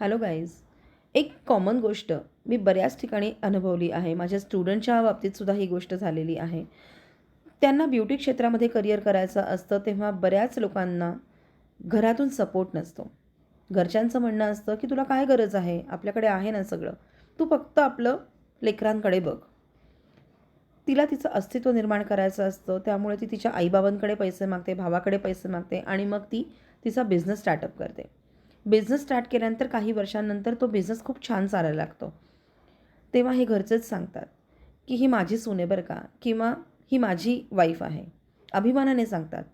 Hello guys. एक common गोष्ट मी बऱ्याच ठिकाणी अनुभवली आहे. माझ्या स्टुडंटच्या बाबतीतसुद्धा ही गोष्ट झालेली आहे. त्यांना ब्युटी क्षेत्रामध्ये करिअर करायचं असतं तेव्हा बऱ्याच लोकांना घरातून सपोर्ट नसतो. घरच्यांचं म्हणणं असतं की तुला काय गरज आहे? आपल्याकडे आहे ना सगळं. तू फक्त आपलं लेकरांकडे बघ. तिला तिचं अस्तित्व निर्माण करायचं असतं, त्यामुळे ती तिच्या आईबाबांकडे पैसे मागते, भावाकडे पैसे मागते आणि मग ती तिचा बिझनेस स्टार्टअप करते. बिझनेस स्टार्ट केल्यानंतर काही वर्षांनंतर तो बिझनेस खूप छान चालायला लागतो. तेव्हा हे घरचेच सांगतात की ही माझी सून आहे बरं का, किंवा ही माझी वाईफ आहे. अभिमानाने सांगतात.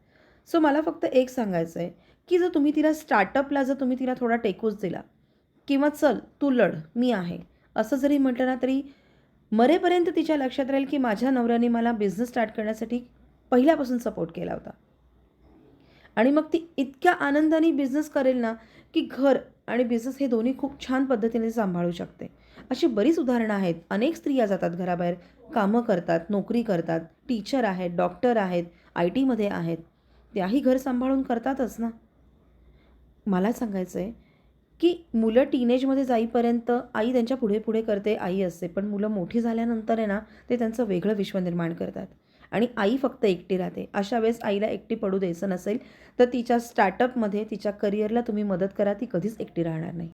सो मला फक्त एक सांगायचं आहे की जर तुम्ही तिला स्टार्टअपला जर तुम्ही तिला थोडा टेकूच दिला किंवा चल तू लढ, मी आहे, असं जरी म्हटलं ना तरी मरेपर्यंत तिच्या लक्षात राहील की माझ्या नवऱ्याने मला बिझनेस स्टार्ट करण्यासाठी पहिल्यापासून सपोर्ट केला होता. आणि मग ती इतक्या आनंदाने बिझनेस करेल ना की घर आणि बिझनेस हे दोन्ही खूप छान पद्धतीने सांभाळू शकते. अशी बरीच उदाहरणं आहेत. अनेक स्त्रिया जातात घराबाहेर, कामं करतात, नोकरी करतात, टीचर आहेत, डॉक्टर आहेत, आय टीमध्ये आहेत. त्याही घर सांभाळून करतातच ना. मला सांगायचं आहे की मुलं टीनेजमध्ये जाईपर्यंत आई त्यांच्या पुढे-पुढे करते, आई असते. पण मुलं मोठी झाल्यानंतर आहे ना, ते त्यांचं वेगळं विश्व निर्माण करतात आणि आई फक्त एकटी राहते. अशा वेळेस आईला एकटी पडू द्यायचं नसेल, तर तिच्या स्टार्टअपमध्ये, तिच्या करिअरला तुम्ही मदत करा. ती कधीच एकटी राहणार नाही.